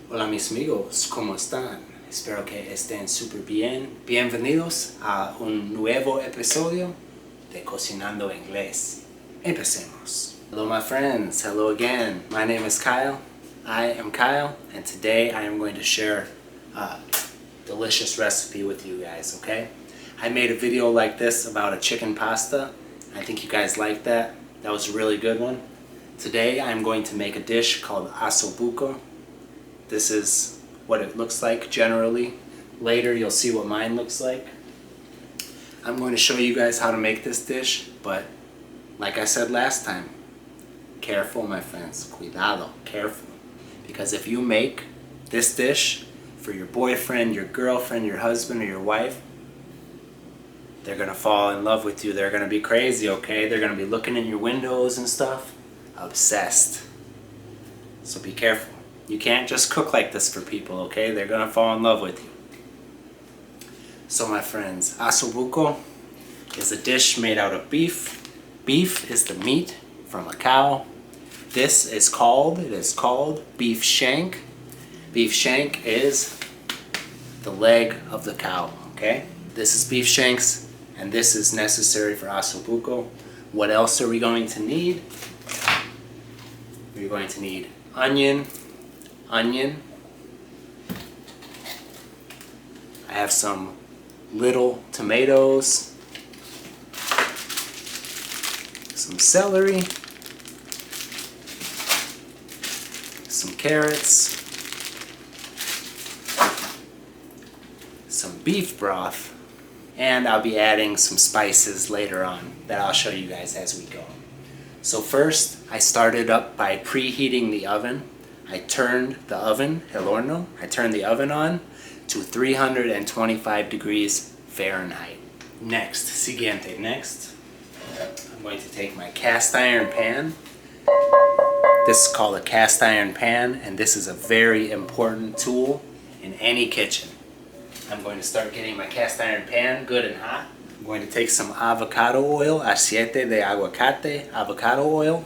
Hola mis amigos, ¿cómo están? Espero que estén súper bien. Bienvenidos a un nuevo episodio de Cocinando Inglés. Empecemos. Hello my friends, hello again. My name is Kyle. I am Kyle, and today I am going to share a delicious recipe with you guys, okay? I made a video like this about a chicken pasta. I think you guys liked that. That was a really good one. Today I'm going to make a dish called ossobuco. This is what it looks like generally. Later you'll see what mine looks like. I'm going to show you guys how to make this dish, but like I said last time, careful my friends, cuidado, careful. Because if you make this dish for your boyfriend, your girlfriend, your husband, or your wife, they're gonna fall in love with you. They're gonna be crazy, okay? They're gonna be looking in your windows and stuff, obsessed. So be careful. You can't just cook like this for people, okay? They're gonna fall in love with you. So my friends, ossobuco is a dish made out of beef. Beef is the meat from a cow. This is called, beef shank. Beef shank is the leg of the cow, okay? This is beef shanks, and this is necessary for ossobuco. What else are we going to need? We're going to need onion. I have some little tomatoes, some celery, some carrots, some beef broth, and I'll be adding some spices later on that I'll show you guys as we go. So first, I started up by preheating the oven. I turned the oven, el horno, I turned the oven on to 325 degrees Fahrenheit. Next, next, I'm going to take my cast iron pan. This is called a cast iron pan, and this is a very important tool in any kitchen. I'm going to start getting my cast iron pan good and hot. I'm going to take some avocado oil, aceite de aguacate, avocado oil.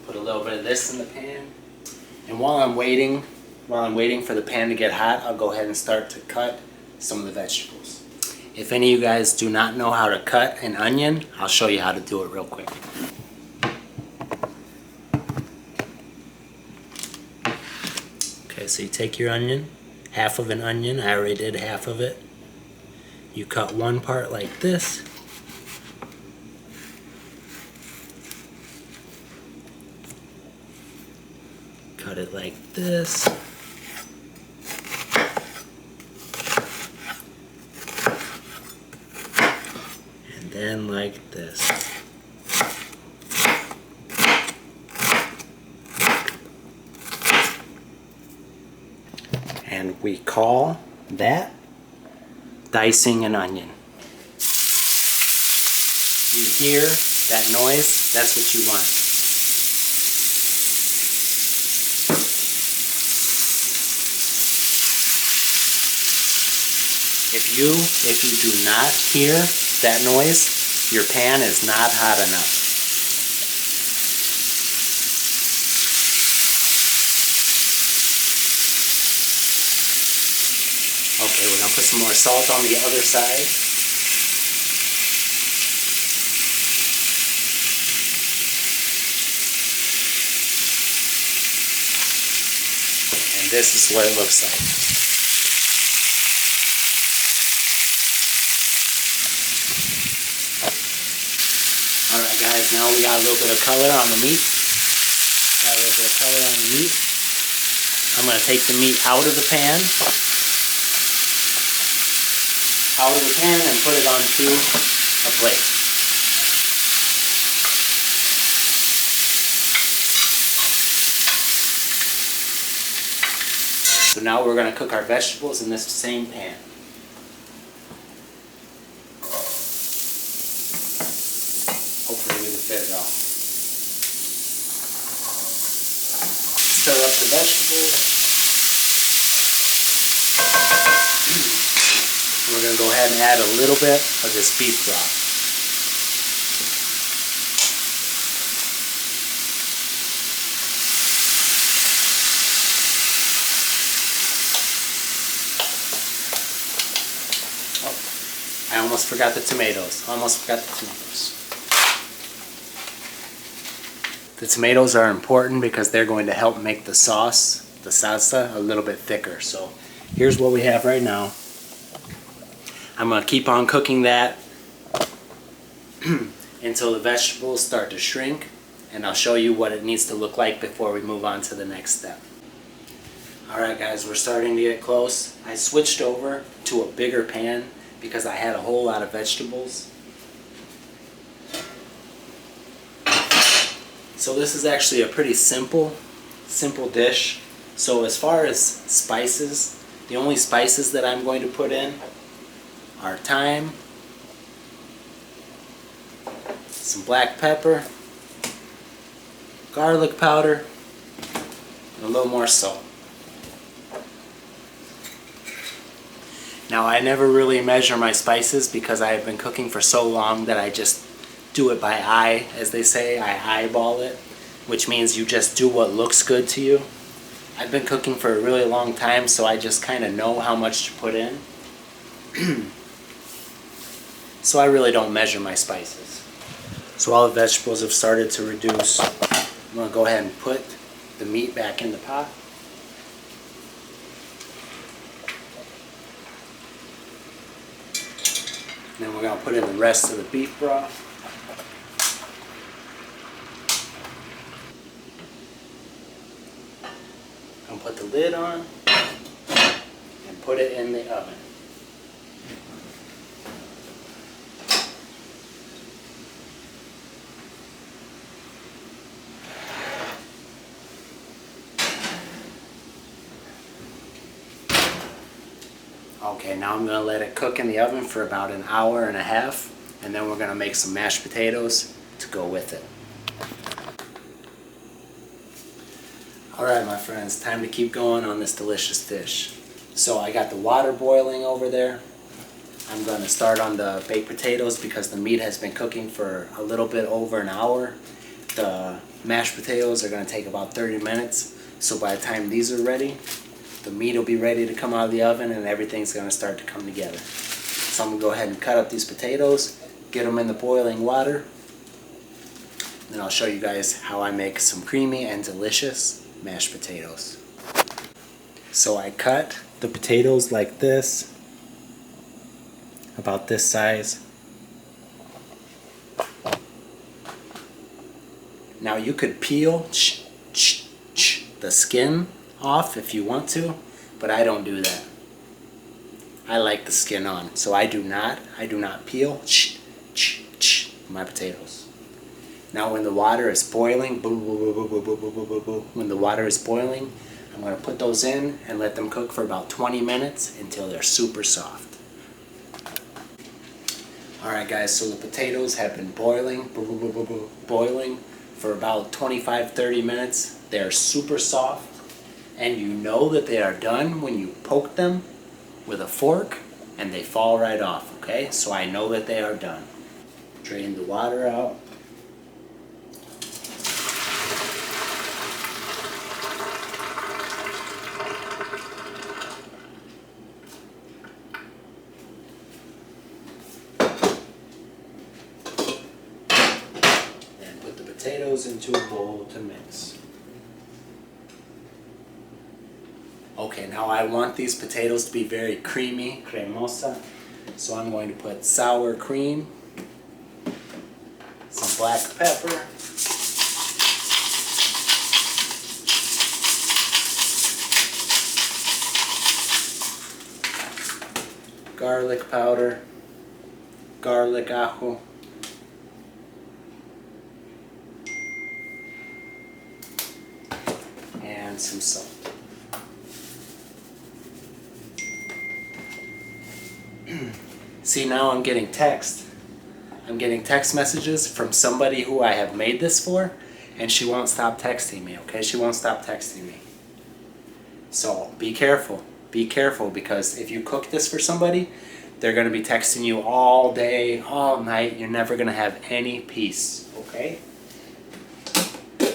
Put a little bit of this in the pan. And while I'm waiting for the pan to get hot, I'll go ahead and start to cut some of the vegetables. If any of you guys do not know how to cut an onion, I'll show you how to do it real quick. Okay, so you take your onion, half of an onion, I already did half of it. You cut one part like this. Cut it like this. And then like this. And we call that dicing an onion. You hear that noise? That's what you want. If you do not hear that noise, your pan is not hot enough. Okay, we're gonna put some more salt on the other side. And this is what it looks like. Alright guys, now we got a little bit of color on the meat. I'm going to take the meat out of the pan. And put it onto a plate. So now we're going to cook our vegetables in this same pan. Hopefully we can fit it all. Stir up the vegetables. We're going to go ahead and add a little bit of this beef broth. almost forgot the tomatoes. The tomatoes are important because they're going to help make the sauce, the salsa, a little bit thicker. So here's what we have right now. I'm going to keep on cooking that until the vegetables start to shrink, and I'll show you what it needs to look like before we move on to the next step. Alright guys, we're starting to get close. I switched over to a bigger pan because I had a whole lot of vegetables. So this is actually a pretty simple dish. So as far as spices, the only spices that I'm going to put in are thyme, some black pepper, garlic powder, and a little more salt. Now I never really measure my spices because I have been cooking for so long that I just do it by eye, as they say. I eyeball it, which means you just do what looks good to you. I've been cooking for a really long time, so I just kind of know how much to put in. So I really don't measure my spices. So all the vegetables have started to reduce. I'm going to go ahead and put the meat back in the pot. Then we're going to put in the rest of the beef broth. I'm going to put the lid on and put it in the oven. Okay, now I'm going to let it cook in the oven for about an hour and a half, and then we're going to make some mashed potatoes to go with it. Alright my friends, time to keep going on this delicious dish. So I got the water boiling over there. I'm going to start on the baked potatoes because the meat has been cooking for a little bit over an hour. The mashed potatoes are going to take about 30 minutes, so by the time these are ready, the meat will be ready to come out of the oven and everything's going to start to come together. So I'm going to go ahead and cut up these potatoes, get them in the boiling water, then I'll show you guys how I make some creamy and delicious mashed potatoes. So I cut the potatoes like this, about this size. Now you could peel the skin off if you want to, but I don't do that. I like the skin on, so I do not peel my potatoes. Now when the water is boiling, when the water is boiling, I'm going to put those in and let them cook for about 20 minutes until they're super soft. Alright guys, so the potatoes have been boiling for about 25-30 minutes. They're super soft. And you know that they are done when you poke them with a fork and they fall right off, okay? So I know that they are done. Drain the water out. And put the potatoes into a bowl to mix. Okay, now I want these potatoes to be very creamy, cremosa, so I'm going to put sour cream, some black pepper, garlic powder, garlic ajo, and some salt. See, now I'm getting text. I'm getting text messages from somebody who I have made this for, and she won't stop texting me, okay? She won't stop texting me. So be careful. Be careful, because if you cook this for somebody, they're going to be texting you all day, all night. You're never going to have any peace, okay?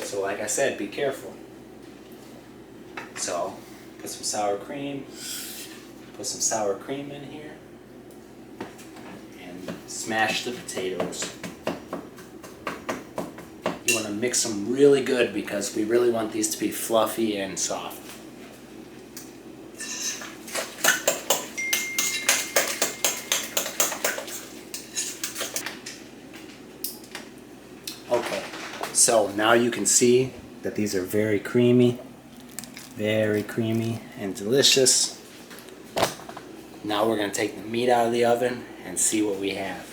So like I said, be careful. So put some sour cream. Put some sour cream in here. And smash the potatoes. You want to mix them really good because we really want these to be fluffy and soft. Okay, so now you can see that these are very creamy and delicious. Now we're going to take the meat out of the oven and see what we have.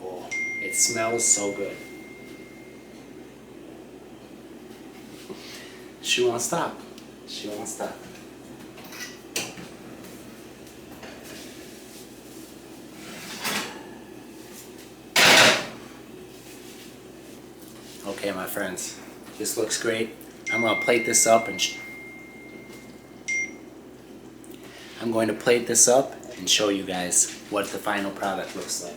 Oh, it smells so good. She won't stop. She won't stop. Okay, my friends, this looks great. I'm going to plate this up and show you guys what the final product looks like.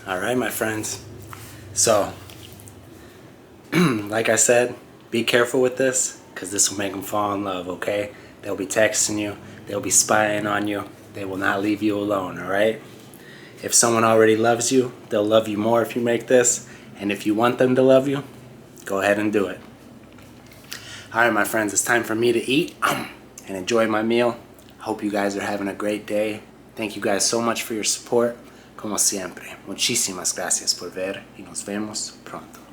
Alright, my friends, so like I said, be careful with this because this will make them fall in love, okay? They'll be texting you, they'll be spying on you, they will not leave you alone, alright? If someone already loves you, they'll love you more if you make this, and if you want them to love you, go ahead and do it. Alright, my friends, it's time for me to eat and enjoy my meal. Hope you guys are having a great day. Thank you guys so much for your support. Como siempre, muchísimas gracias por ver y nos vemos pronto.